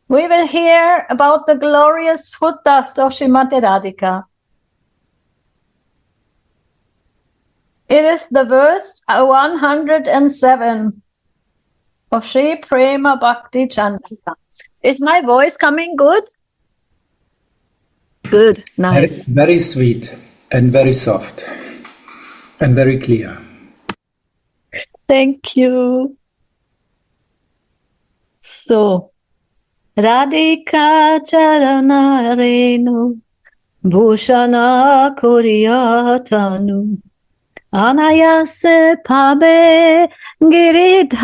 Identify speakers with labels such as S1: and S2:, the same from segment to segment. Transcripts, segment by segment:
S1: we will hear about the glorious Footdust of Srimati Radhika. It is the verse 107 of Sri Prema Bhakti Candrika. Is my voice coming good? Good, nice.
S2: Very sweet and very soft and very clear.
S1: Thank you. So, Radhika Charana Renu Bhushana Kuriyatanu Anayase Pabe Giridhari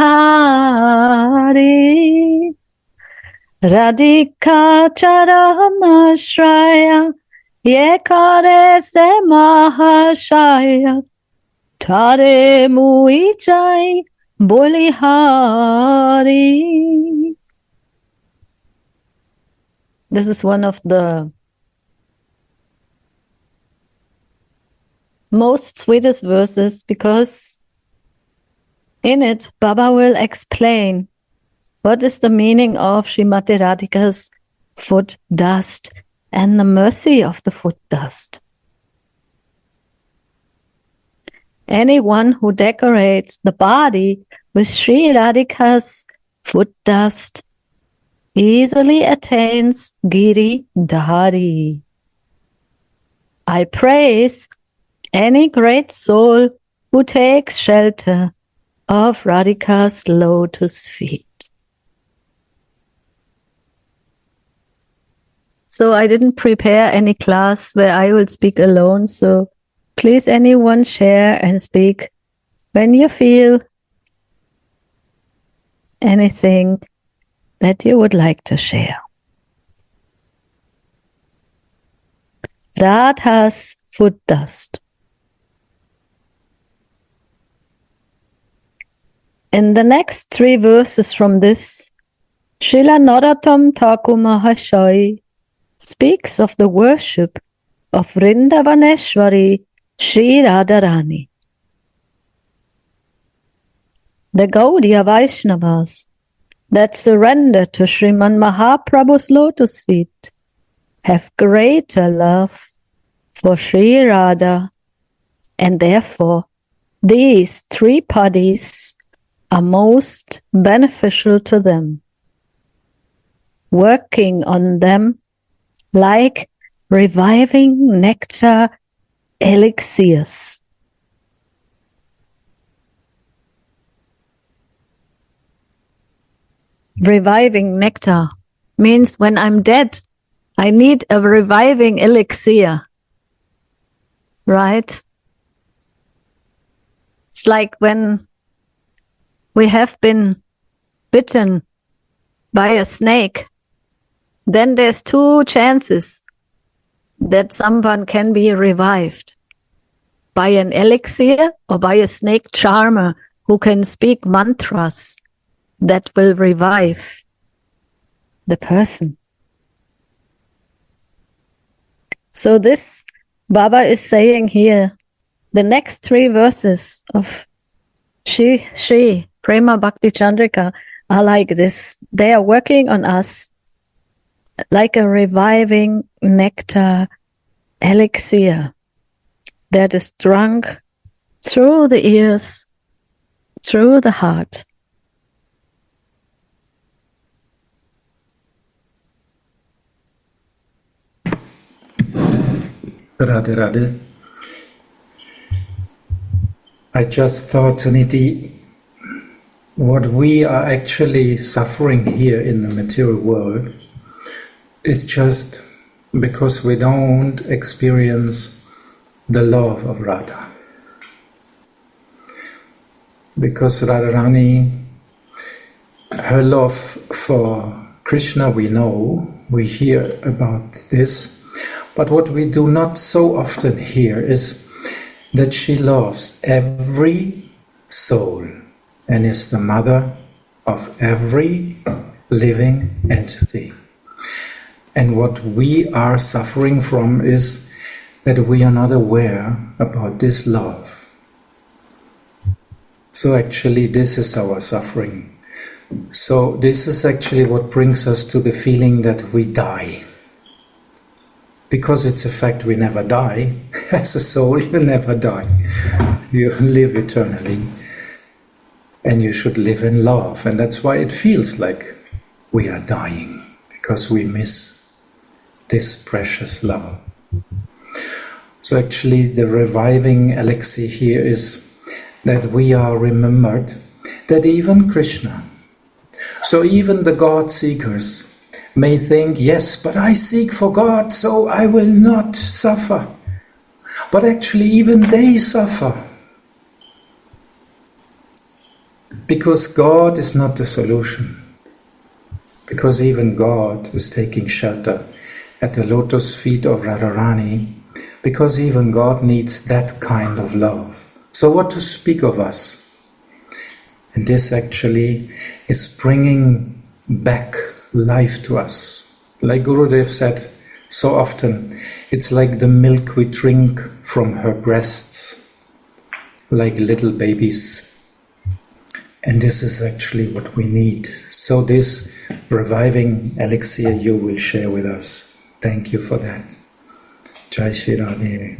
S1: Radhika Charana Shraya Yekare Se Mahashaya Tare Muijai Bolihari. This is one of the most sweetest verses because in it Baba will explain what is the meaning of Srimati Radhika's foot dust and the mercy of the foot dust. Anyone who decorates the body with Sri Radhika's foot dust easily attains Giridhari. I praise any great soul who takes shelter of Radhika's lotus feet. So I didn't prepare any class where I will speak alone, so please anyone share and speak when you feel anything that you would like to share. Radha's foot dust. In the next 3 verses from this, Srila Narottam Thakur Mahashaya speaks of the worship of Vrindavaneshwari Sri Radharani. The Gaudiya Vaishnavas that surrender to Sriman Mahaprabhu's lotus feet have greater love for Sri Radha, and therefore these 3 parties are most beneficial to them, working on them like reviving nectar elixirs. Reviving nectar means when I'm dead, I need a reviving elixir, right? It's like when we have been bitten by a snake, then there's 2 chances that someone can be revived, by an elixir or by a snake charmer who can speak mantras that will revive the person. So this Baba is saying here, the next 3 verses of Shri Prema Bhakti Candrika are like this. They are working on us like a reviving nectar elixir that is drunk through the ears, through the heart.
S2: Radha Radha. I just thought, Suniti, what we are actually suffering here in the material world is just because we don't experience the love of Radha. Because Radharani, her love for Krishna we know, we hear about this, but what we do not so often hear is that she loves every soul and is the mother of every living entity. And what we are suffering from is that we are not aware about this love. So actually this is our suffering, So this is actually what brings us to the feeling that we die. Because it's a fact we never die. As a soul, you never die. You live eternally. And you should live in love. And that's why it feels like we are dying. Because we miss this precious love. So actually the reviving elixir here is that we are remembered that even Krishna, so even the God seekers may think, yes, but I seek for God, so I will not suffer. But actually even they suffer. Because God is not the solution. Because even God is taking shelter at the lotus feet of Radharani. Because even God needs that kind of love. So what to speak of us? And this actually is bringing back life to us. Like Gurudev said so often, it's like the milk we drink from her breasts, like little babies. And this is actually what we need. So this reviving elixir you will share with us. Thank you for that. Jai Shri Radhe.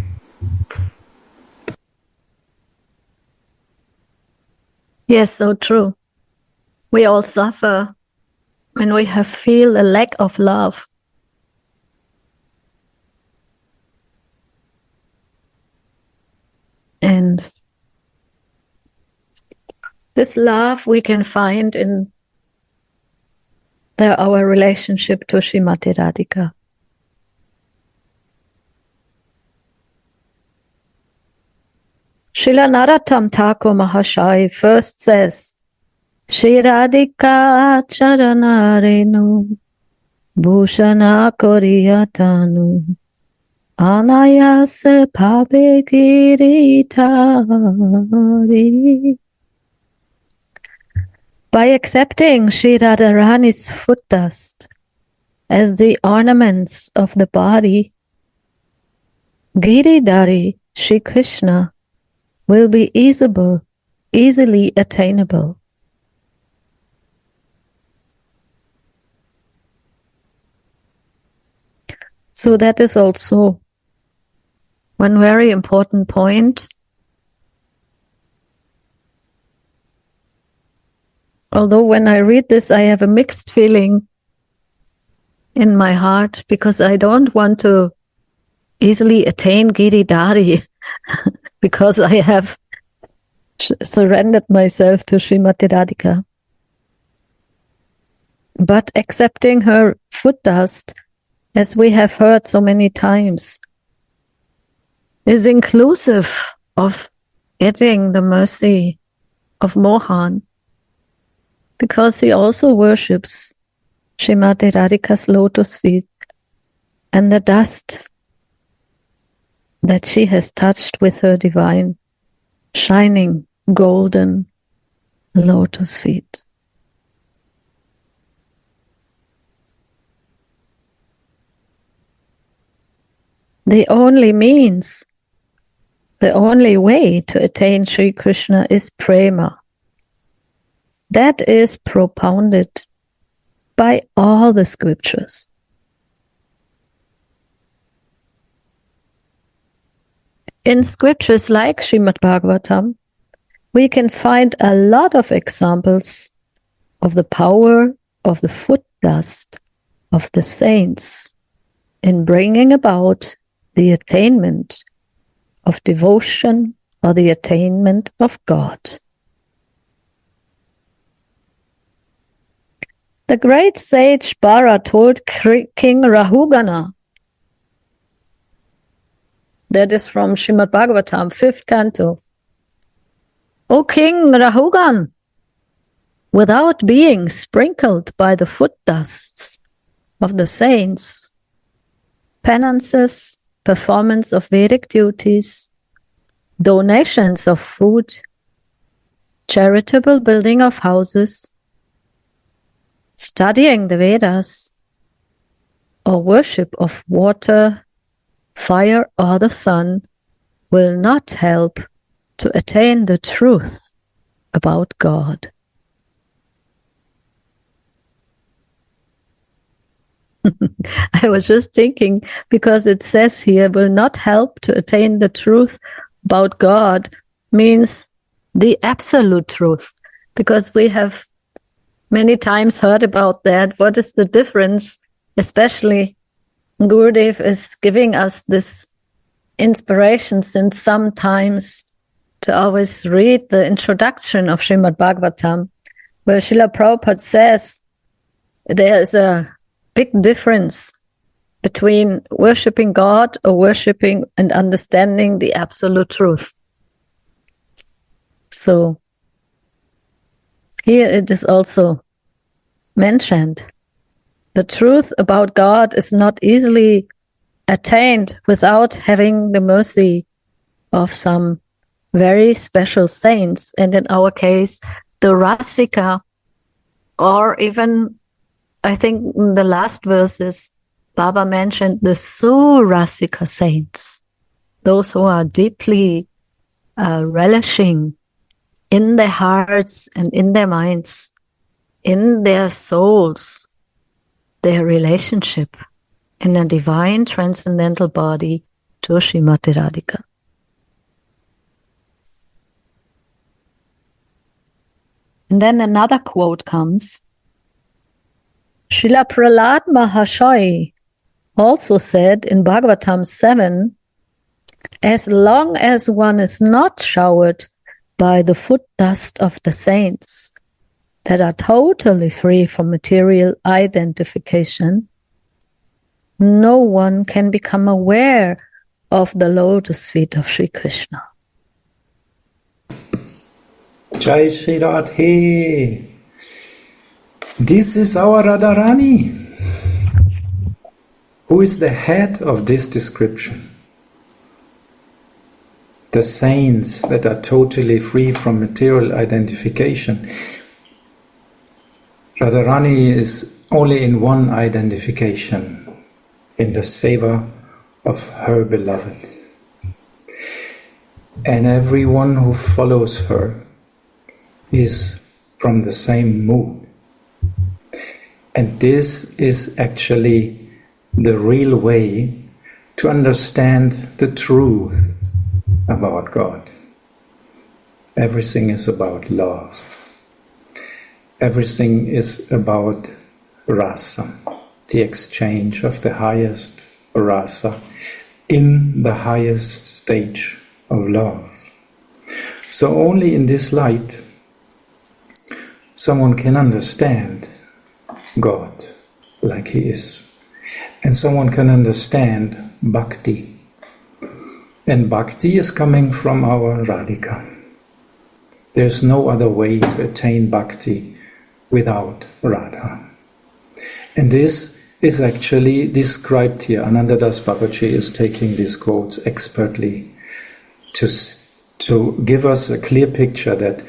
S1: Yes, so true. We all suffer when we feel a lack of love. And this love we can find in our relationship to Srimati Radhika. Srila Narottam Thakur Mahashai first says, Shri Radhika Charanarenu Bhushana Koriyatanu Anayasa Bhabe Giridhari. By accepting Sri Radharani's foot dust as the ornaments of the body, Giridhari, Shri Krishna, will be easily attainable. So that is also one very important point. Although when I read this, I have a mixed feeling in my heart because I don't want to easily attain Giridhari because I have surrendered myself to Srimati Radhika. But accepting her foot dust, as we have heard so many times, is inclusive of getting the mercy of Mohan, because he also worships Srimati Radhika's lotus feet and the dust that she has touched with her divine, shining, golden lotus feet. The only means, the only way to attain Sri Krishna is Prema. That is propounded by all the scriptures. In scriptures like Srimad Bhagavatam, we can find a lot of examples of the power of the foot dust of the saints in bringing about the attainment of devotion or the attainment of God. The great sage Bara told King Rahugana, that is from Srimad Bhagavatam, 5th canto, O King Rahugan, without being sprinkled by the foot dusts of the saints, penances, performance of Vedic duties, donations of food, charitable building of houses, studying the Vedas, or worship of water, fire, or the sun will not help to attain the truth about God. I was just thinking, because it says here, will not help to attain the truth about God, means the absolute truth. Because we have many times heard about that. What is the difference? Especially Gurudev is giving us this inspiration since sometimes to always read the introduction of Srimad Bhagavatam, where Srila Prabhupada says there is a big difference between worshipping God or worshipping and understanding the absolute truth. So here it is also mentioned. The truth about God is not easily attained without having the mercy of some very special saints, and in our case, the Rasika, or even, I think in the last verses, Baba mentioned the Surasika saints, those who are deeply relishing in their hearts and in their minds, in their souls, their relationship in a divine transcendental body to Srimati Radhika. And then another quote comes. Srila Prahlad Mahashaya also said in Bhagavatam 7, as long as one is not showered by the foot dust of the saints that are totally free from material identification, no one can become aware of the lotus feet of Sri Krishna.
S2: Jai Shri Radhe. This is our Radharani, who is the head of this description. The saints that are totally free from material identification. Radharani is only in one identification, in the seva of her beloved. And everyone who follows her is from the same mood. And this is actually the real way to understand the truth about God. Everything is about love. Everything is about rasa, the exchange of the highest rasa in the highest stage of love. So only in this light someone can understand God like He is. And someone can understand Bhakti. And Bhakti is coming from our Radhika. There's no other way to attain Bhakti without Radha. And this is actually described here. Anandadas Babaji is taking these quotes expertly to give us a clear picture that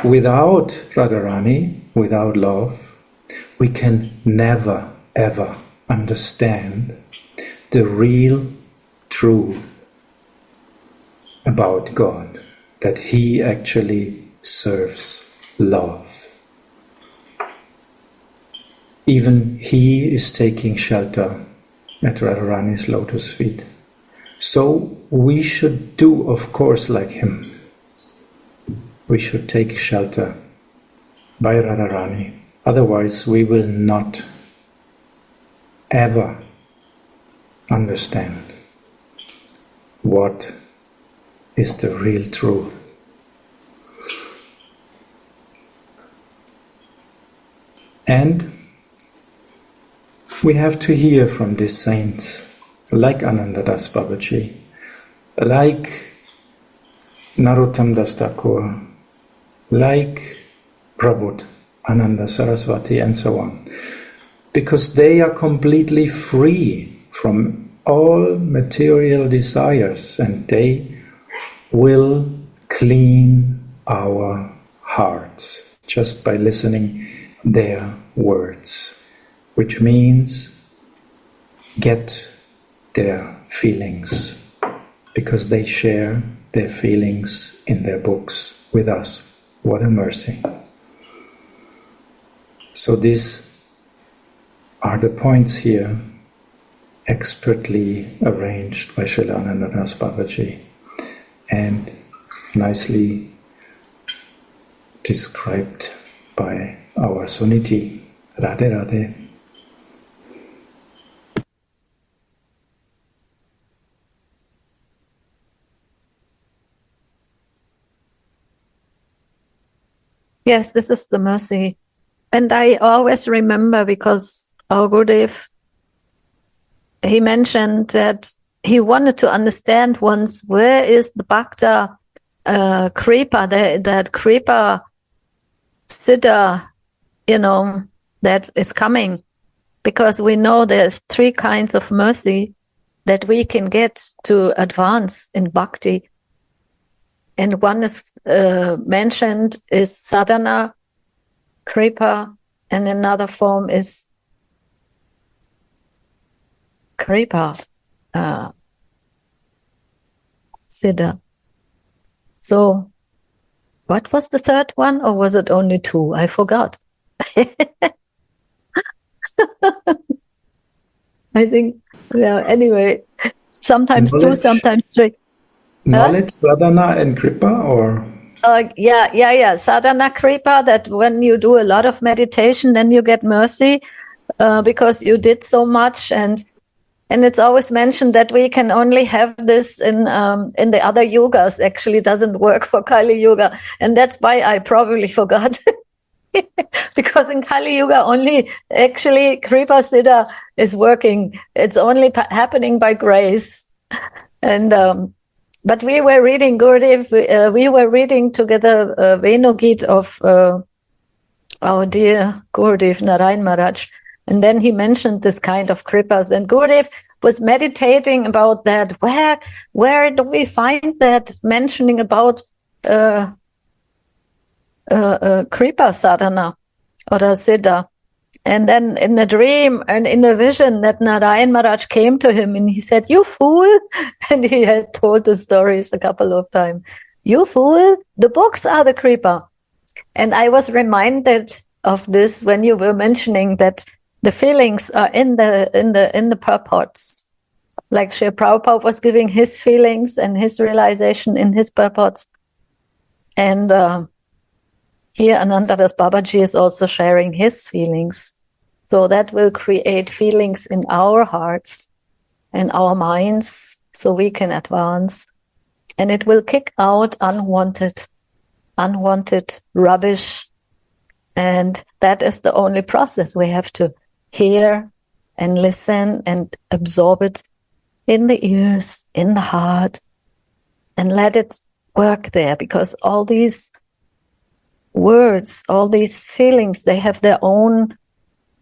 S2: without Radharani, without love, we can never ever understand the real truth about God, that He actually serves love. Even He is taking shelter at Radharani's lotus feet. So we should do, of course, like Him. We should take shelter by Radharani. Otherwise, we will not ever understand what is the real truth. And we have to hear from these saints, like Anandadas Babaji, like Narottam Das Thakur, like Prabhupada, Ananda Saraswati, and so on. Because they are completely free from all material desires, and they will clean our hearts just by listening their words, which means get their feelings, because they share their feelings in their books with us. What a mercy. So this are the points here expertly arranged by Srila Anandadas Babaji and nicely described by our Suniti. Radhe Radhe.
S1: Yes, this is the mercy. And I always remember, because our Gurudev, he mentioned that he wanted to understand once, where is the Bhakta Kripa, that Kripa Siddha, that is coming. Because we know there's 3 kinds of mercy that we can get to advance in Bhakti. And one is mentioned is sadhana, kripa, and another form is kripa, siddha. So, what was the third one, or was it only 2? I forgot. I think, anyway, sometimes knowledge. 2, sometimes 3.
S2: Knowledge, sadhana, and kripa, or?
S1: Yeah. Sadhana kripa, that when you do a lot of meditation, then you get mercy because you did so much, and it's always mentioned that we can only have this in the other yugas. Actually, doesn't work for Kali Yuga, and that's why I probably forgot. Because in Kali Yuga only actually Kripa Siddha is working. It's only happening by grace, and. But we were reading Gurudev, we were reading together Venugit of our dear Gurudev Narayan Maharaj, and then he mentioned this kind of kripas, and Gurudev was meditating about that. Where do we find that mentioning about kripa sadhana or a siddha? And then in a dream and in a vision that Narayan Maharaj came to him and he said, "You fool!" And he had told the stories a couple of times. "You fool! The books are the kripa." And I was reminded of this when you were mentioning that the feelings are in the purports. Like Srila Prabhupada was giving his feelings and his realization in his purports. And here Anandadas Babaji is also sharing his feelings. So that will create feelings in our hearts and our minds so we can advance. And it will kick out unwanted rubbish. And that is the only process. We have to hear and listen and absorb it in the ears, in the heart, and let it work there, because all these words, all these feelings, they have their own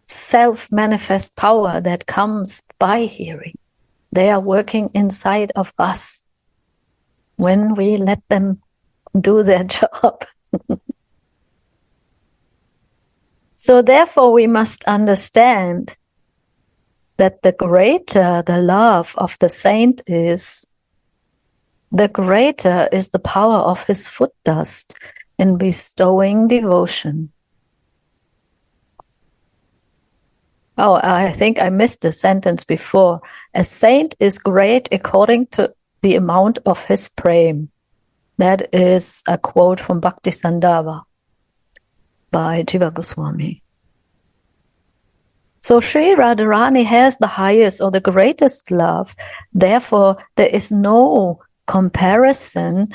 S1: self-manifest power that comes by hearing. They are working inside of us when we let them do their job. So therefore we must understand that the greater the love of the saint is, the greater is the power of his foot dust in bestowing devotion. Oh, I think I missed the sentence before. A saint is great according to the amount of his prema. That is a quote from Bhakti Sandava by Jiva Goswami. So Sri Radharani has the highest or the greatest love. Therefore, there is no comparison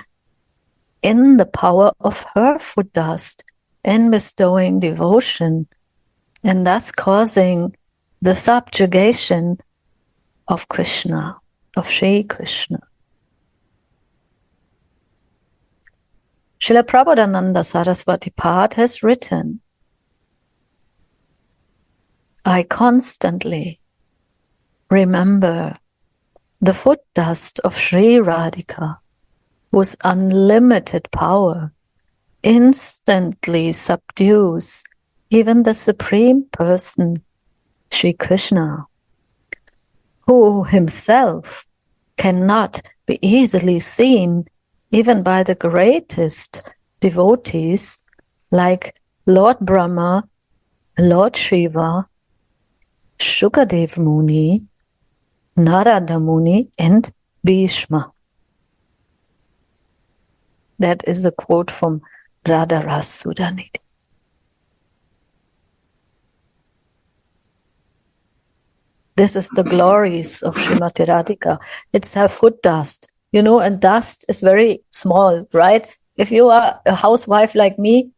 S1: in the power of her foot dust in bestowing devotion, and thus causing the subjugation of Krishna, of Sri Krishna. Srila Prabodhananda Saraswati Pad has written, I constantly remember the foot dust of Sri Radhika, whose unlimited power instantly subdues even the Supreme Person, Sri Krishna, who himself cannot be easily seen even by the greatest devotees like Lord Brahma, Lord Shiva, Shukadev Muni, Narada Muni, and Bhishma. That is a quote from Radha Ras Sudaniti. This is the glories of Srimati Radhika. It's her foot dust, and dust is very small, right? If you are a housewife like me,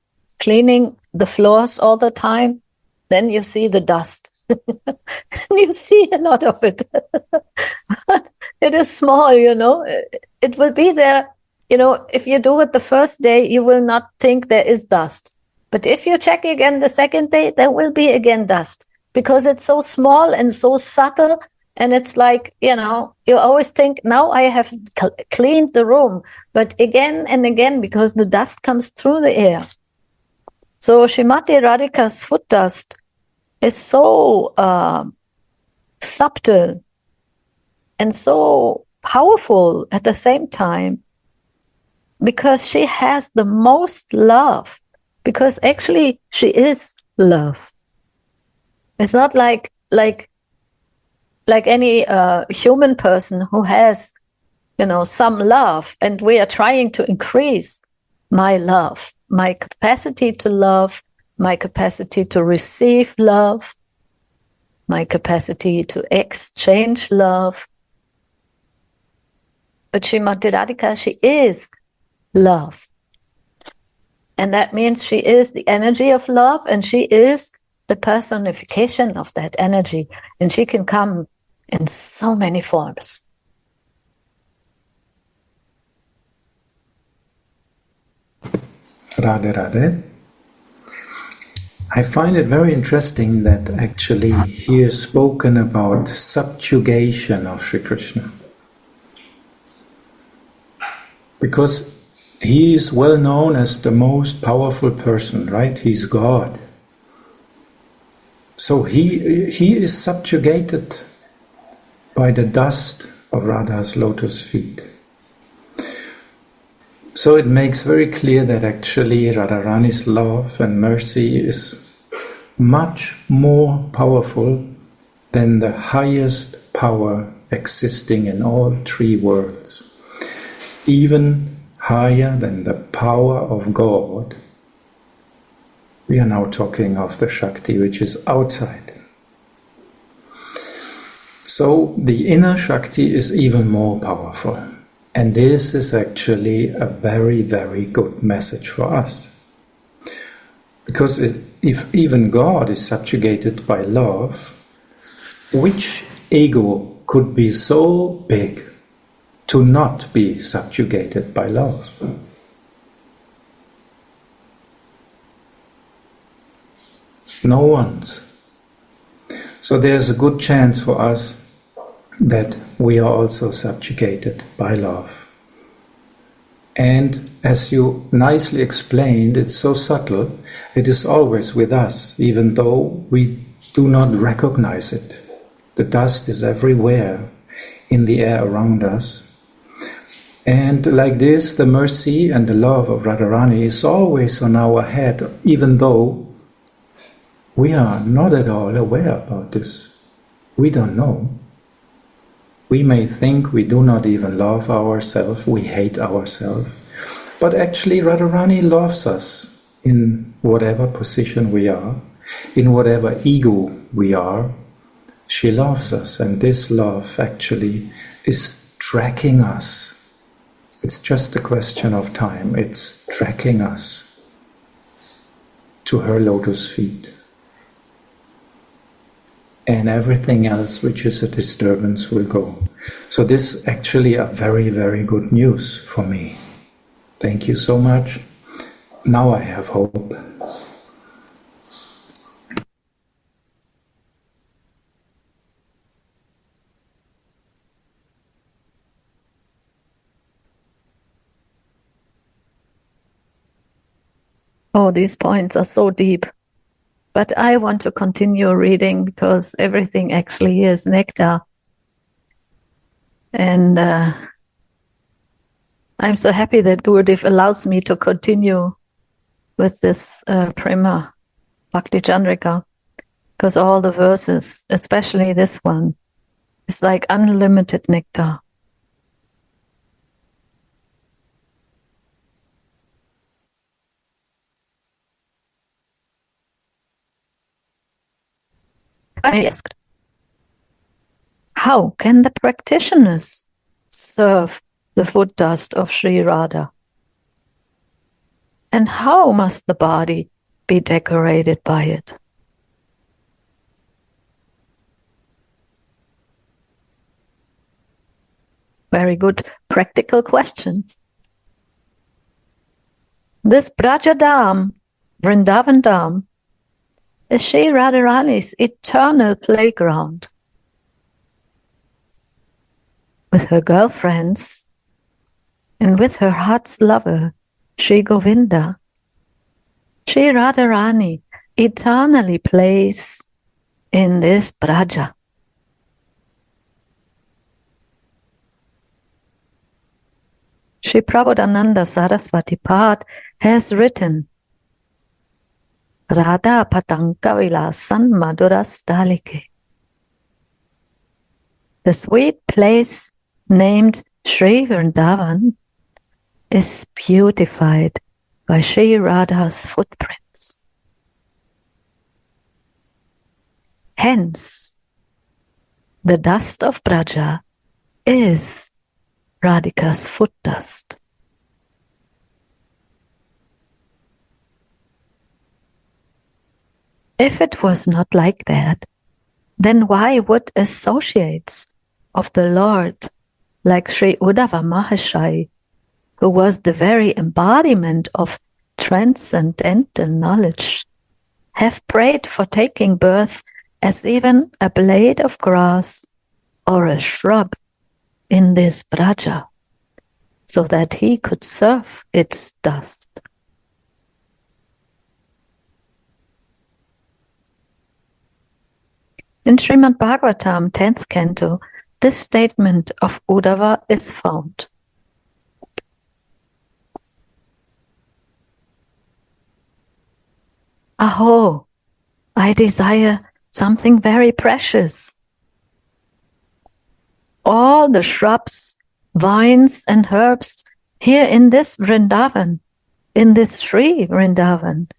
S1: cleaning the floors all the time, then you see the dust. You see a lot of it. It is small, It will be there. If you do it the first day, you will not think there is dust. But if you check again the second day, there will be again dust. Because it's so small and so subtle, and it's like, you always think, now I have cleaned the room, but again and again, because the dust comes through the air. So Srimati Radhika's foot dust is so subtle and so powerful at the same time, because she has the most love, because actually she is love. It's not like any human person who has, some love, and we are trying to increase my love, my capacity to love, my capacity to receive love, my capacity to exchange love. But Srimati Radhika, she is love. And that means she is the energy of love, and she is the personification of that energy, and she can come in so many forms.
S2: Radhe Radhe. I find it very interesting that actually he is spoken about subjugation of Sri Krishna. Because he is well known as the most powerful person, right? He's God. So he is subjugated by the dust of Radha's lotus feet. So it makes very clear that actually Radharani's love and mercy is much more powerful than the highest power existing in all three worlds. Even higher than the power of God. We are now talking of the Shakti which is outside. So the inner Shakti is even more powerful. And this is actually a very, very good message for us. Because if even God is subjugated by love, which ego could be so big to not be subjugated by love? No one's. So there's a good chance for us that we are also subjugated by love. And as you nicely explained, it's so subtle, it is always with us, even though we do not recognize it. The dust is everywhere in the air around us. And like this, the mercy and the love of Radharani is always on our head, even though we are not at all aware about this. We don't know. We may think we do not even love ourselves, we hate ourselves. But actually Radharani loves us in whatever position we are, in whatever ego we are. She loves us, and this love actually is tracking us. It's just a question of time. It's tracking us to her lotus feet. And everything else which is a disturbance will go. So this is actually a very, very good news for me. Thank you so much. Now I have hope.
S1: Oh, these points are so deep. But I want to continue reading because everything actually is nectar. And I'm so happy that Gurudev allows me to continue with this Prema Bhakti Candrika. because all the verses, especially this one, is like unlimited nectar. I asked, how can the practitioners serve the foot dust of Sri Radha? And how must the body be decorated by it? Very good practical question. This Brajadam, Vrindavan Dham, is Sri Radharani's eternal playground. With her girlfriends and with her heart's lover, Sri Govinda, Sri Radharani eternally plays in this Braja. Sri Prabodhananda Saraswati Pad has written, Radha Patanka Vilasan Maduras Dalike. The sweet place named Sri Vrindavan is beautified by Sri Radha's footprints. Hence, the dust of Braja is Radhika's foot dust. If it was not like that, then why would associates of the Lord like Sri Uddhava Mahashaya, who was the very embodiment of transcendental knowledge, have prayed for taking birth as even a blade of grass or a shrub in this Braja, so that he could serve its dust? In Srimad Bhagavatam, 10th canto, this statement of Uddhava is found. Aho, I desire something very precious. All the shrubs, vines and herbs here in this Vrindavan, in this Sri Vrindavan,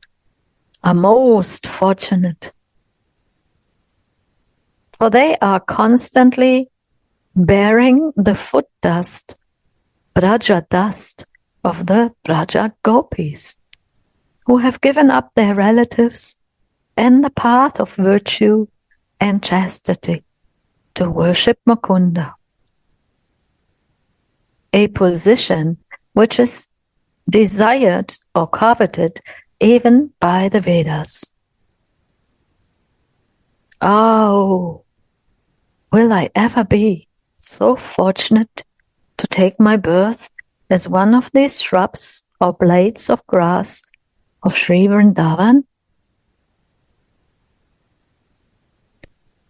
S1: are most fortunate. For they are constantly bearing the foot dust, Braja dust of the Braja gopis, who have given up their relatives and the path of virtue and chastity to worship Mukunda, a position which is desired or coveted even by the Vedas. Oh, will I ever be so fortunate to take my birth as one of these shrubs or blades of grass of Sri Vrindavan?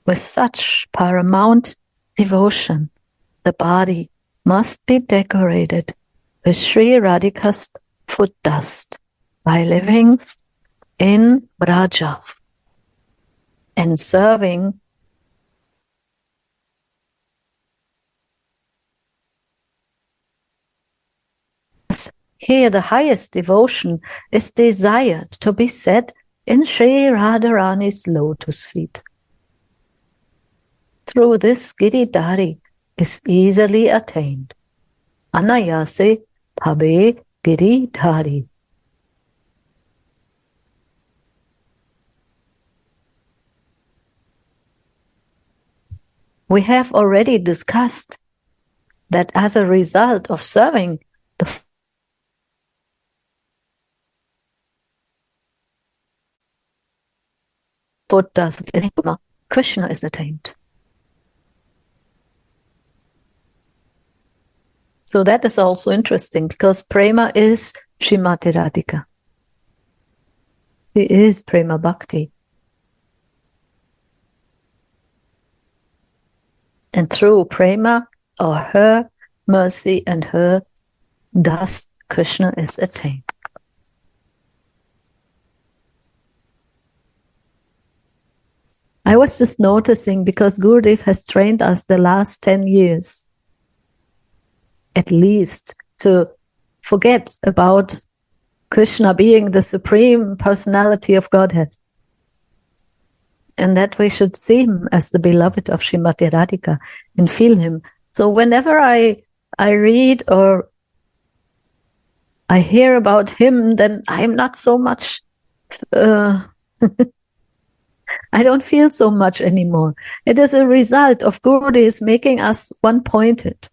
S1: With such paramount devotion, the body must be decorated with Sri Radhika's foot dust by living in Braja and serving here. The highest devotion is desired to be set in Sri Radharani's lotus feet. Through this Giridhari is easily attained. Anayase Bhabe Giridhari. We have already discussed that as a result of serving the foot dust, Krishna is attained. So that is also interesting, because Prema is Srimati Radhika. She is Prema Bhakti. And through Prema, or her mercy and her dust, Krishna is attained. I was just noticing, because Gurudev has trained us the last 10 years, at least, to forget about Krishna being the supreme personality of Godhead, and that we should see him as the beloved of Srimati Radhika and feel him. So whenever I read or I hear about him, then I'm not so much, I don't feel so much anymore. It is a result of Gurudev making us one-pointed.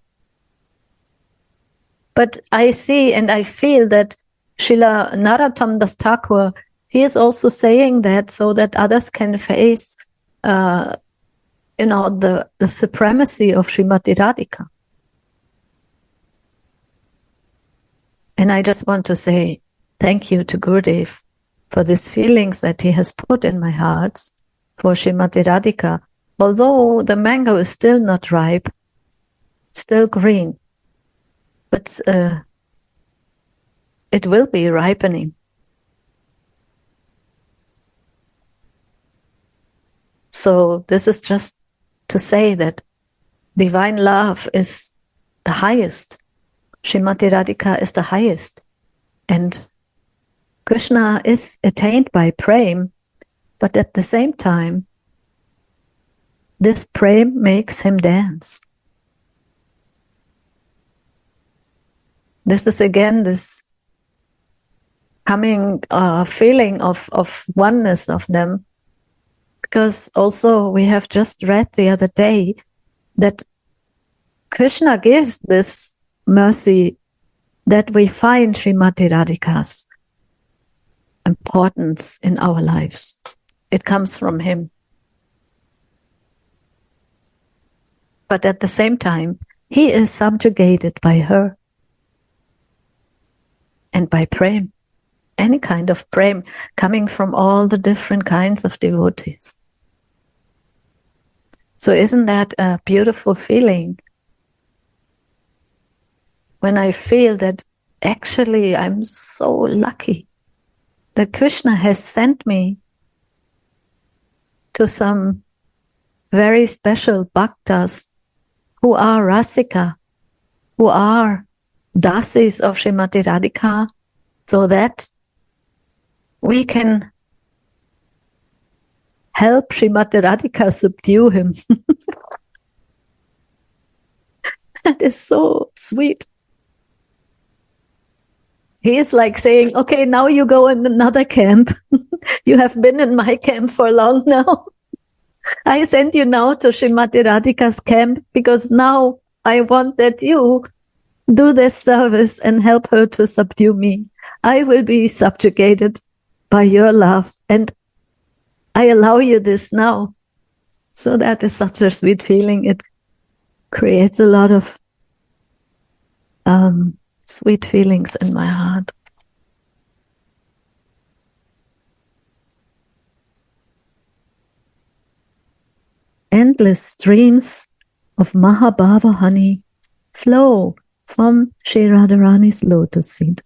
S1: But I see and I feel that Srila Narottam Das Thakur, he is also saying that so that others can face, the supremacy of Srimati Radhika. And I just want to say thank you to Gurudev for these feelings that he has put in my heart for Srimati Radhika. Although the mango is still not ripe, still green, but it will be ripening. So this is just to say that divine love is the highest. Srimati Radhika is the highest. And Krishna is attained by Prema, but at the same time, this Prema makes him dance. This is again this coming feeling of oneness of them. Because also we have just read the other day that Krishna gives this mercy that we find Srimati Radhika's importance in our lives. It comes from him. But at the same time, he is subjugated by her and by Prema. Any kind of Prema coming from all the different kinds of devotees. So isn't that a beautiful feeling? When I feel that actually I'm so lucky that Krishna has sent me to some very special bhaktas who are Rasika, who are dasis of Srimati Radhika, so that we can help Srimati Radhika subdue him. That is so sweet. He is like saying, okay, now you go in another camp. You have been in my camp for long now. I send you now to Srimati Radhika's camp because now I want that you do this service and help her to subdue me. I will be subjugated by your love, and I allow you this now. So that is such a sweet feeling. It creates a lot of sweet feelings in my heart. Endless streams of Mahabhava honey flow from Sri Radharani's lotus feet.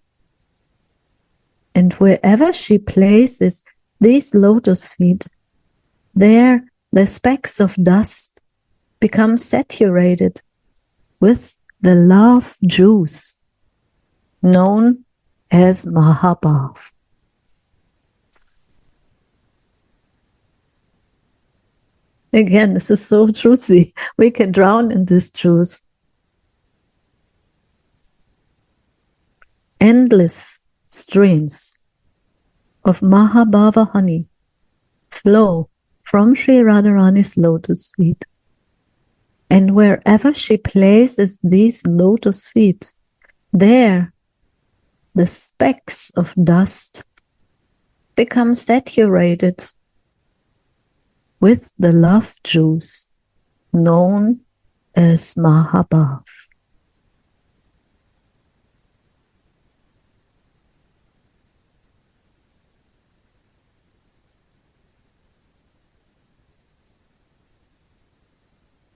S1: And wherever she places these lotus feet, there the specks of dust become saturated with the love juice known as Mahabhav. Again, this is so juicy. We can drown in this juice. Endless streams of Mahabhava honey flow from Sri Radharani's lotus feet. And wherever she places these lotus feet, there the specks of dust become saturated with the love juice known as Mahabhav.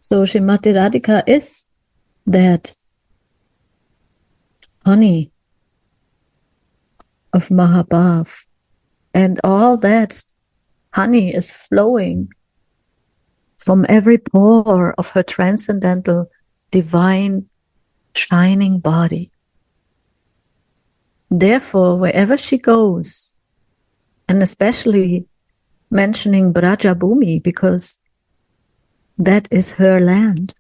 S1: So Srimati Radhika is that honey of Mahabhav, and all that honey is flowing from every pore of her transcendental, divine, shining body. Therefore, wherever she goes, and especially mentioning Brajabhumi, because that is her land.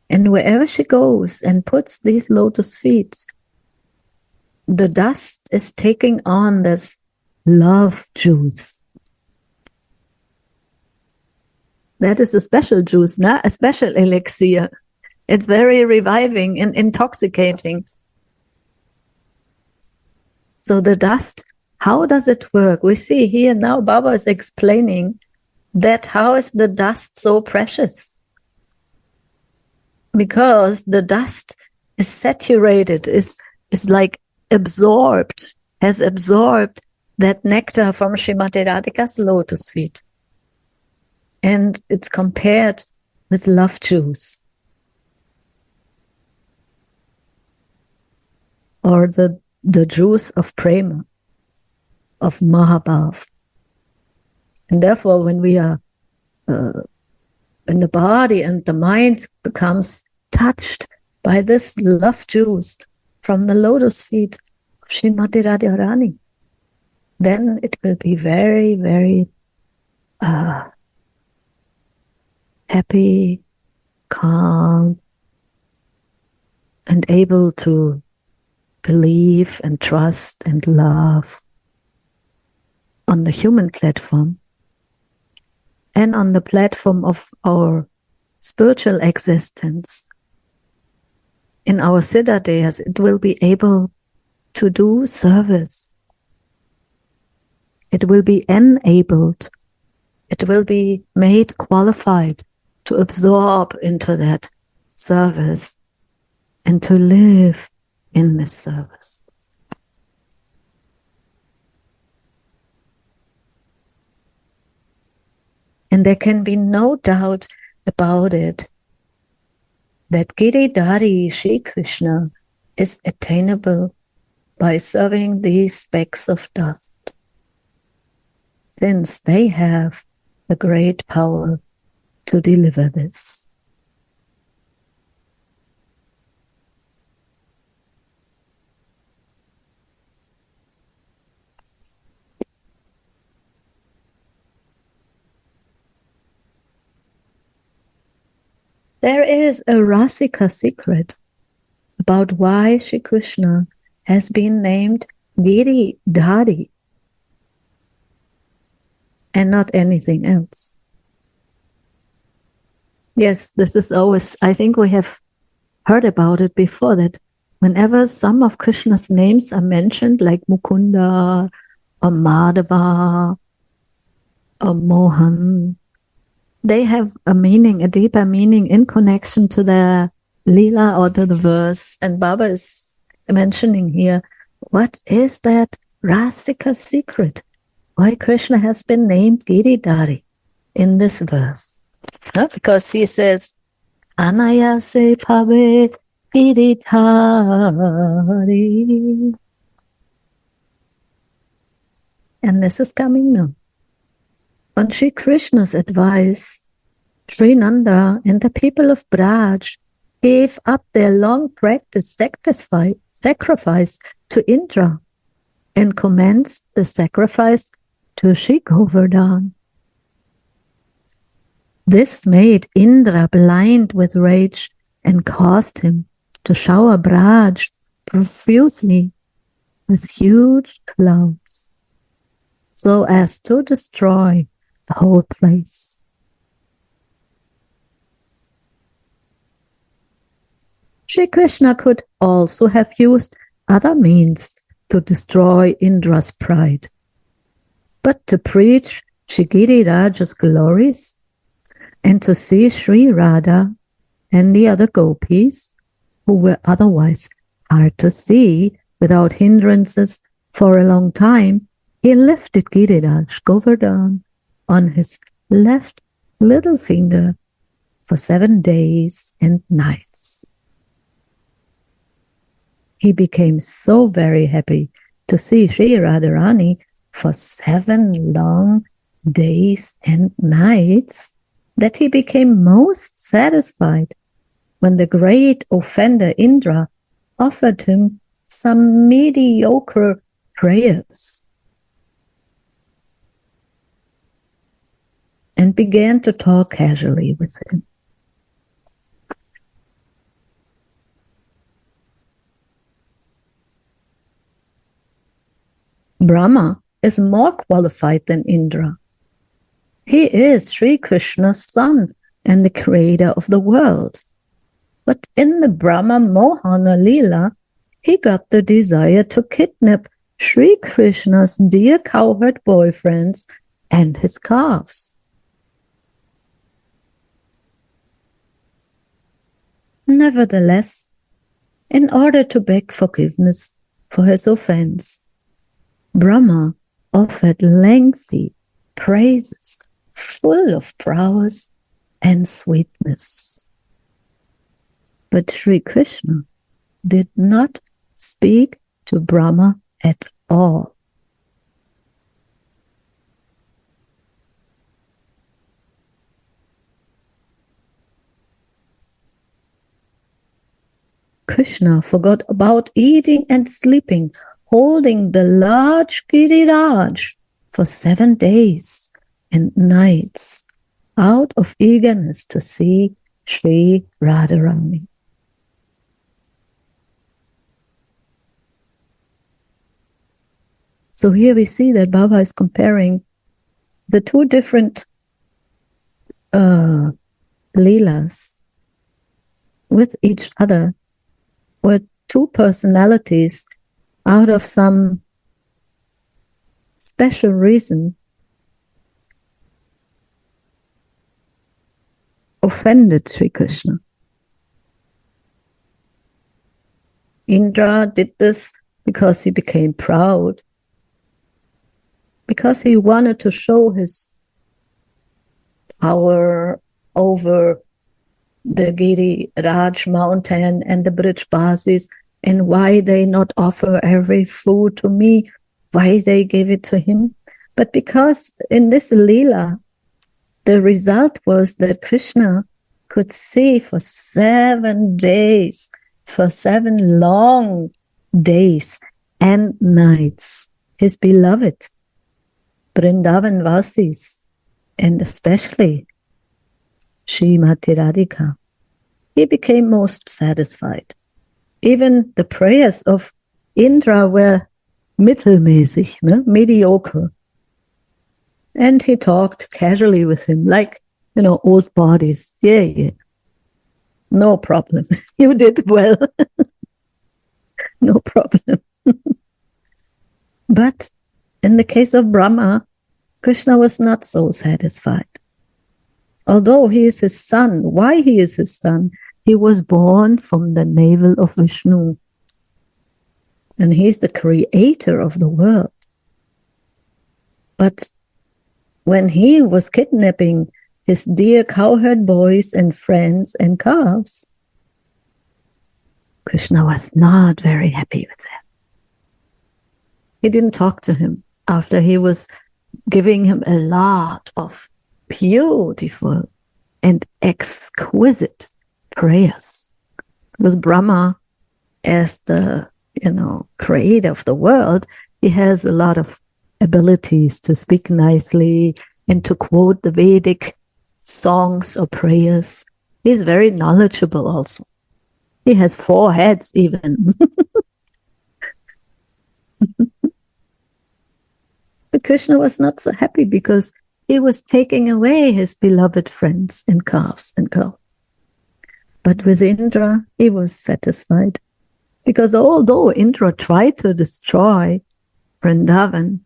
S1: And wherever she goes and puts these lotus feet, the dust is taking on this love juice. That is a special juice, not a special elixir. It's very reviving and intoxicating. So the dust, how does it work? We see here now Baba is explaining that how is the dust so precious? Because the dust is saturated, is like absorbed, has absorbed that nectar from Srimati Radhika's lotus feet. And it's compared with love juice. Or the juice of Prema, of Mahabhav. And therefore, when we are in the body and the mind becomes touched by this love juice from the lotus feet of Srimati Radharani, then it will be very, very happy, calm, and able to believe and trust and love on the human platform and on the platform of our spiritual existence. In our Siddha days, it will be able to do service. It will be enabled. It will be made qualified to absorb into that service and to live in this service. And there can be no doubt about it that Giridhari Shri Krishna is attainable by serving these specks of dust, since they have the great power to deliver this. There is a Rasika secret about why Shri Krishna has been named Giridhari and not anything else. Yes, this is always, I think we have heard about it before, that whenever some of Krishna's names are mentioned, like Mukunda or Madhava or Mohan, they have a meaning, a deeper meaning in connection to the Leela or to the verse. And Baba is mentioning here, what is that Rasika secret? Why Krishna has been named Giridhari in this verse? Because he says, Anayase Pave Giridhari. And this is coming now. On Shri Krishna's advice, Sri Nanda and the people of Braj gave up their long practiced sacrifice to Indra and commenced the sacrifice to Shri Govardhan. This made Indra blind with rage and caused him to shower Braj profusely with huge clouds, so as to destroy the whole place. Shri Krishna could also have used other means to destroy Indra's pride, but to preach Shri Giriraja's glories and to see Sri Radha and the other gopis, who were otherwise hard to see without hindrances for a long time, he lifted Giriraj Govardhan on his left little finger for 7 days and nights. He became so very happy to see Sri Radharani for 7 long days and nights that he became most satisfied when the great offender Indra offered him some mediocre prayers and began to talk casually with him. Brahma is more qualified than Indra. He is Sri Krishna's son and the creator of the world. But in the Brahma Mohana Leela, he got the desire to kidnap Sri Krishna's dear cowherd boyfriends and his calves. Nevertheless, in order to beg forgiveness for his offense, Brahma offered lengthy praises full of prowess and sweetness. But Sri Krishna did not speak to Brahma at all. Krishna forgot about eating and sleeping, holding the large Giriraj for 7 days and nights out of eagerness to see Sri Radharani. So here we see that Baba is comparing the two different leelas with each other, where two personalities out of some special reason offended Sri Krishna. Indra did this because he became proud, because he wanted to show his power over the Giriraj mountain and the Brijbasis, and why they not offer every food to me, why they give it to him. But because in this Leela, the result was that Krishna could see for 7 days, for 7 long days and nights, his beloved Vrindavan Vasis, and especially Srimati Radhika. He became most satisfied. Even the prayers of Indra were mittelmäßig, mediocre. And he talked casually with him, like, old bodies. Yeah. No problem. You did well. No problem. But in the case of Brahma, Krishna was not so satisfied. Although he is his son, why he is his son? He was born from the navel of Vishnu. And he's the creator of the world. But when he was kidnapping his dear cowherd boys and friends and calves, Krishna was not very happy with that. He didn't talk to him after he was giving him a lot of beautiful and exquisite prayers. Because Brahma, as the creator of the world, he has a lot of abilities to speak nicely and to quote the Vedic songs or prayers. He's very knowledgeable also. He has 4 heads even. But Krishna was not so happy because he was taking away his beloved friends and calves and cows. But with Indra, he was satisfied. Because although Indra tried to destroy Vrindavan,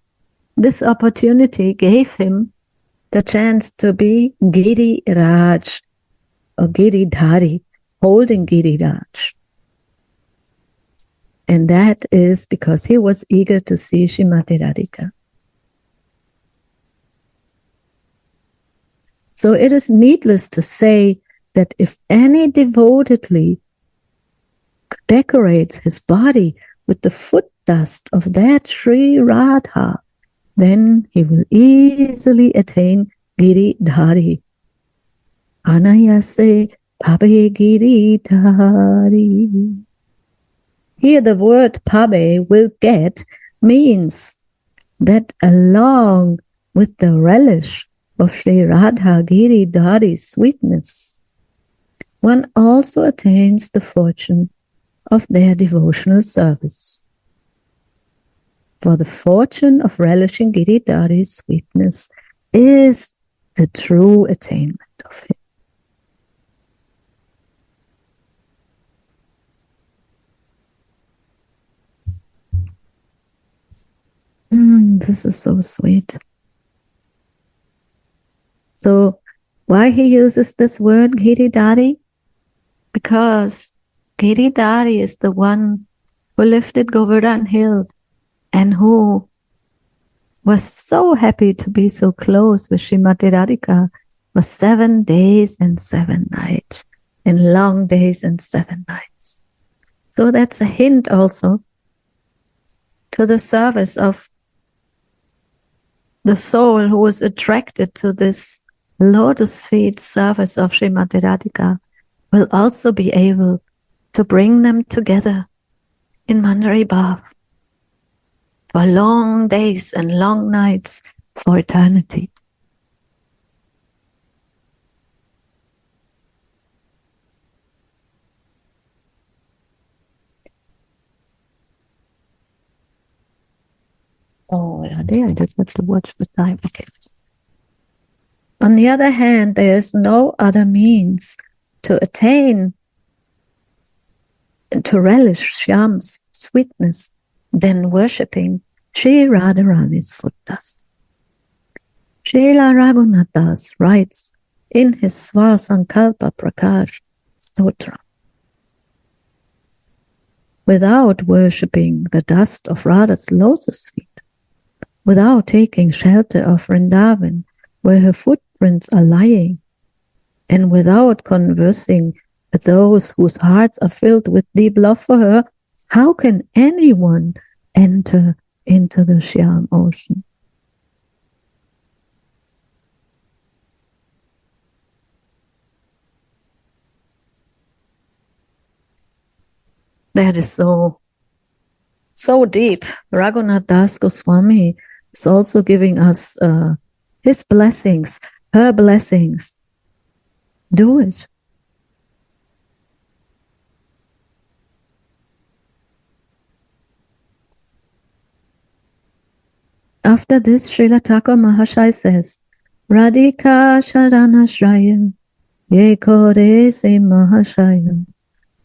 S1: this opportunity gave him the chance to be Giriraj or Giridhari, holding Giriraj. And that is because he was eager to see Srimati Radhika. So it is needless to say that if any devotedly decorates his body with the foot dust of that Sri Radha, then he will easily attain Giridhari. Anayase Pabe Giridhari. Here the word Pabe, will get, means that along with the relish of Sri Radha Giridhari's sweetness, one also attains the fortune of their devotional service. For the fortune of relishing Giridhari's sweetness is the true attainment of it. This is so sweet. So, why he uses this word Giridhari? Because Giridhari is the one who lifted Govardhan Hill and who was so happy to be so close with Srimati Radhika for 7 days and 7 nights, and long days and 7 nights. So that's a hint also to the service of the soul who is attracted to this lotus feet service of Srimati Radhika will also be able to bring them together in Mandari Bhav for long days and long nights for eternity. Oh, Radha, I just have to watch the time. Okay. On the other hand, there is no other means to attain and to relish Shyam's sweetness than worshipping Sri Radharani's foot dust. Srila Raghunath Das writes in his Svasankalpa Prakash Stotra, without worshipping the dust of Radha's lotus feet, without taking shelter of Vrindavan where her footprints are lying, and without conversing with those whose hearts are filled with deep love for her, how can anyone enter into the Shyam ocean? That is so deep. Raghunath Das Goswami is also giving us his blessings, her blessings. Do it. After this, Srila Thakur Mahashai says, Radhika Sharanashraya Ye Kore Se Mahashaya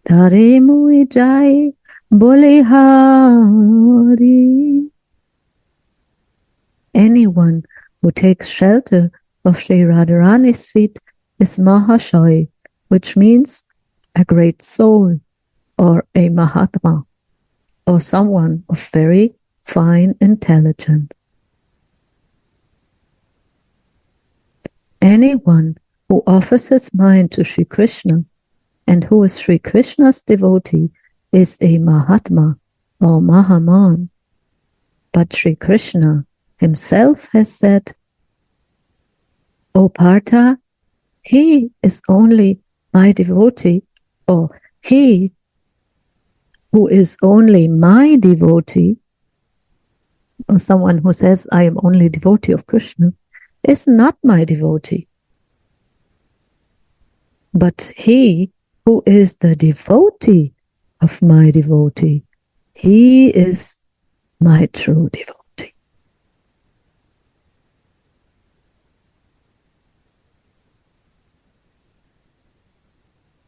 S1: Tare Mui Jai Bolihari. Anyone who takes shelter of Sri Radharani's feet is Mahashai, which means a great soul or a Mahatma or someone of very fine intelligence. Anyone who offers his mind to Sri Krishna and who is Sri Krishna's devotee is a Mahatma or Mahaman. But Sri Krishna himself has said, O Partha, he is only my devotee, or he who is only my devotee, or someone who says, I am only devotee of Krishna, is not my devotee. But he who is the devotee of my devotee, he is my true devotee.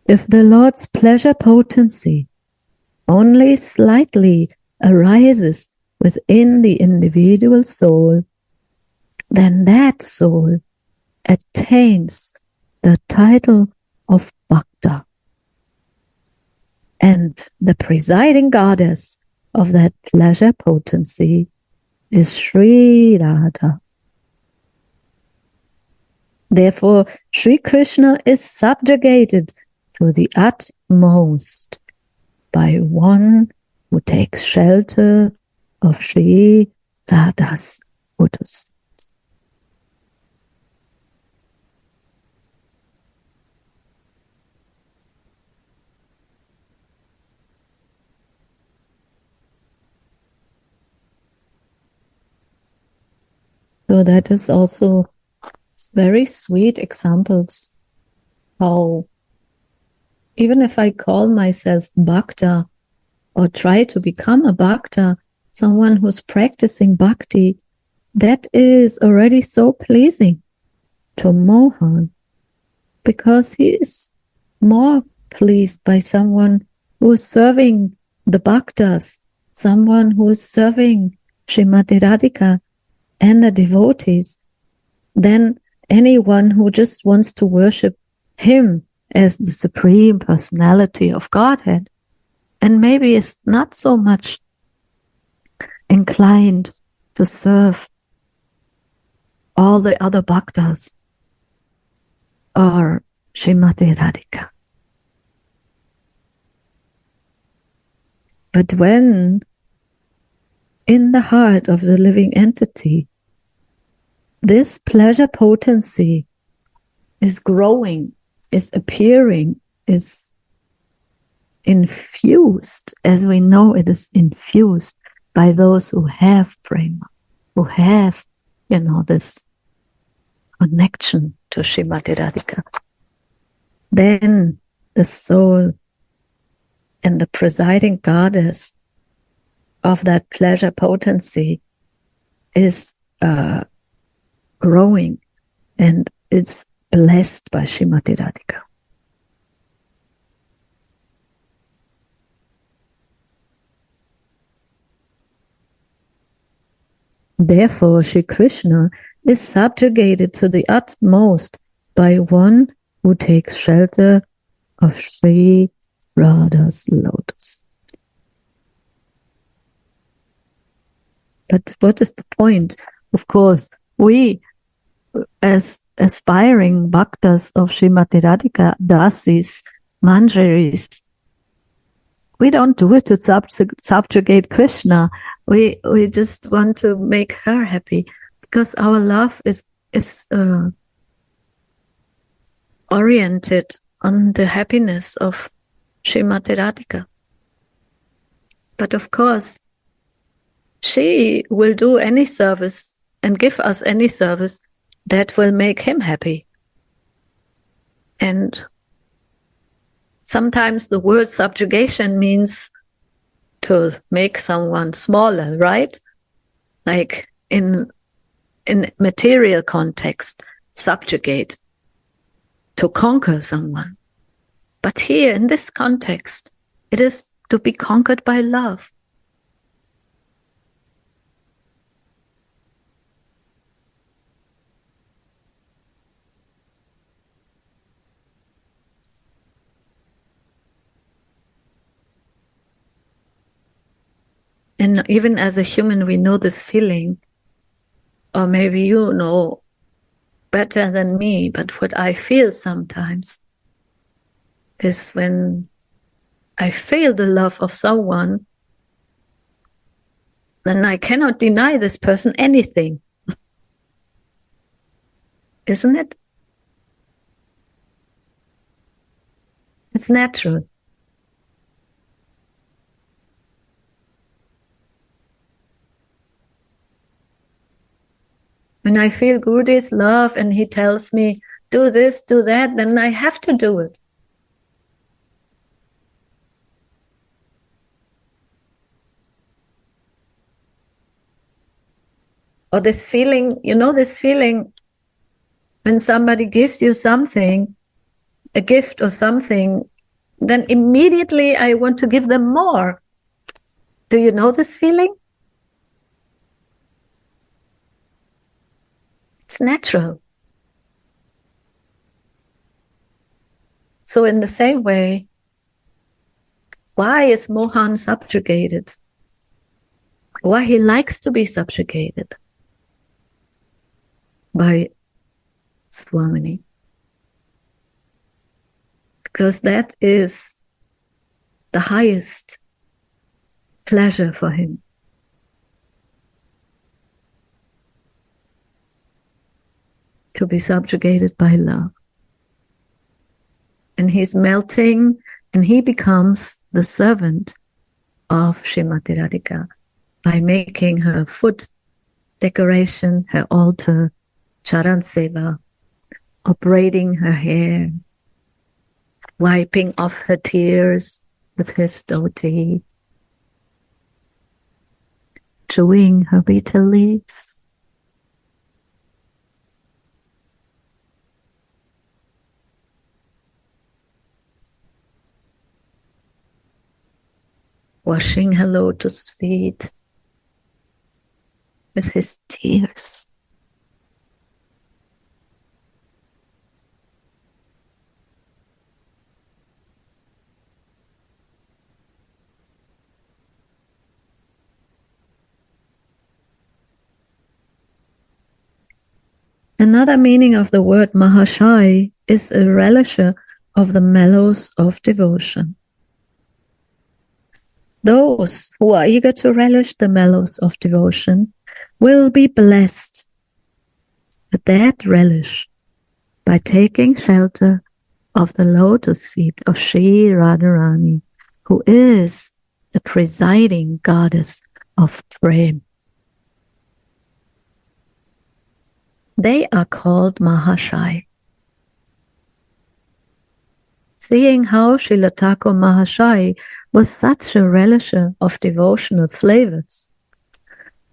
S1: If the Lord's pleasure potency only slightly arises within the individual soul, then that soul attains the title of Bhakta. And the presiding goddess of that pleasure potency is Sri Radha. Therefore, Sri Krishna is subjugated to the utmost by one who takes shelter of Sri Radha's lotus. So that is also very sweet examples how even if I call myself Bhakta or try to become a Bhakta, someone who's practicing Bhakti, that is already so pleasing to Mohan because he is more pleased by someone who is serving the Bhaktas, someone who is serving Srimati Radhika and the devotees, than anyone who just wants to worship him as the Supreme Personality of Godhead, and maybe is not so much inclined to serve all the other bhaktas or Srimati Radhika. But when in the heart of the living entity, this pleasure potency is growing, is appearing, is infused, as we know it is infused by those who have prema, who have, this connection to Srimati Radhika. Then the soul and the presiding goddess of that pleasure potency is growing, and it's blessed by Srimati Radhika. Therefore, Shri Krishna is subjugated to the utmost by one who takes shelter of Sri Radha's lotus. But what is the point? Of course, we, as aspiring bhaktas of Srimati Radhika, dasis, manjaris, we don't do it to subjugate Krishna. We just want to make her happy because our love is oriented on the happiness of Srimati Radhika. But of course, she will do any service and give us any service that will make him happy. And sometimes the word subjugation means to make someone smaller, right? Like in material context, subjugate, to conquer someone. But here in this context, it is to be conquered by love. And even as a human, we know this feeling, or maybe you know better than me, but what I feel sometimes is when I feel the love of someone, then I cannot deny this person anything. Isn't it? It's natural. When I feel Gurude's love and he tells me, do this, do that, then I have to do it. Or this feeling, this feeling when somebody gives you something, a gift or something, then immediately I want to give them more. Do you know this feeling? It's natural. So in the same way, why is Mohan subjugated? Why he likes to be subjugated by Swamini? Because that is the highest pleasure for him. to be subjugated by love. And he's melting, and he becomes the servant of Srimati Radhika by making her foot decoration, her altar, charan seva, braiding her hair, wiping off her tears with his dhoti, chewing her betel leaves, washing her lotus feet with his tears. Another meaning of the word Mahashai is a relisher of the mellows of devotion. Those who are eager to relish the mellows of devotion will be blessed with that relish by taking shelter of the lotus feet of Sri Radharani, who is the presiding goddess of Prema. They are called Mahashai. Seeing how Srila Thakur Mahashai was such a relisher of devotional flavors,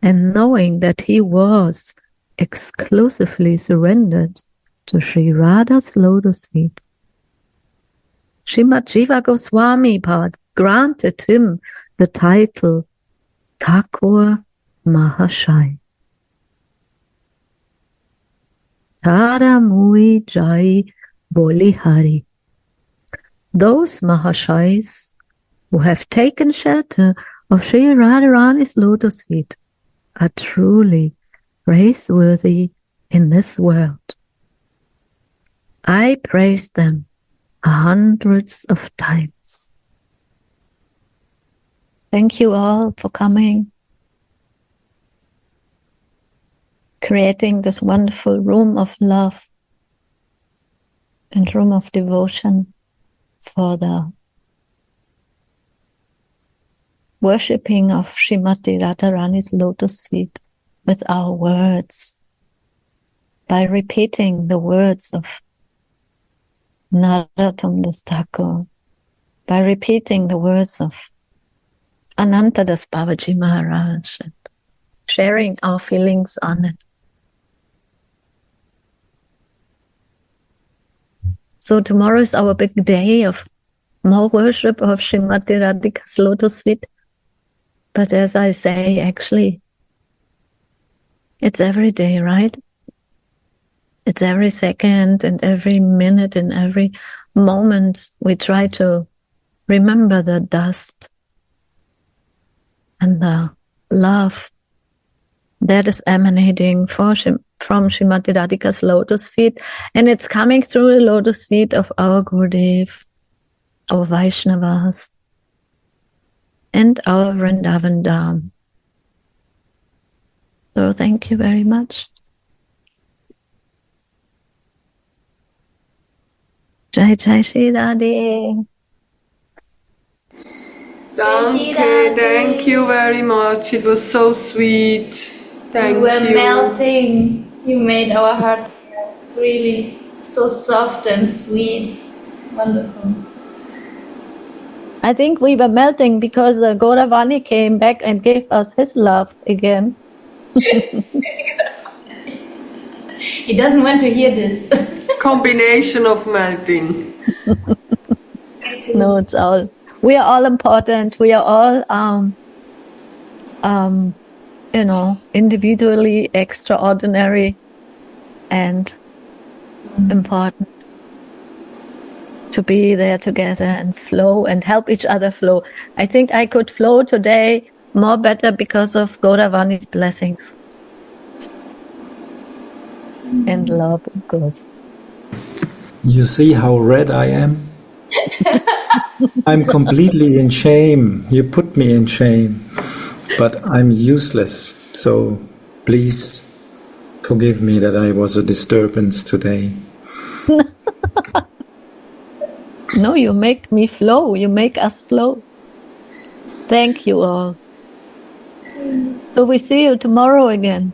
S1: and knowing that he was exclusively surrendered to Sri Radha's lotus feet, Srimad Jiva Goswami Pad granted him the title Thakur Mahashai. Tara Mui Jai Boli Hari. Those Mahashais who have taken shelter of Sri Radharani's lotus feet are truly praiseworthy in this world. I praise them hundreds of times. Thank you all for coming, creating this wonderful room of love and room of devotion for the worshipping of Srimati Radharani's lotus feet with our words, by repeating the words of Narottam Das Thakur, by repeating the words of Ananta Das Babaji Maharaj, and sharing our feelings on it. So tomorrow is our big day of more worship of Srimati Radhika's lotus feet. But as I say, actually, it's every day, right? It's every second and every minute and every moment we try to remember the dust and the love that is emanating from Srimati Radhika's lotus feet, and it's coming through the lotus feet of our Gurudev, our Vaishnavas, and our Vrindavan Dham. So thank you very much. Jai Jai Shri Radhe.
S3: Danke, thank you very much. It was so sweet. Thank you.
S4: You were melting. You made our heart really so soft and sweet. Wonderful.
S1: I think we were melting because Gauravani came back and gave us his love again.
S4: He doesn't want to hear this.
S3: Combination of melting.
S1: No, it's all. We are all important. We are all, individually extraordinary and important to be there together and flow and help each other flow. I think I could flow today more better because of Gauravani's blessings and love, of course.
S2: You see how red I am? I'm completely in shame. You put me in shame. But I'm useless. So please Forgive me that I was a disturbance today.
S1: No, you make me flow. You make us flow. Thank you all. So we see you tomorrow again.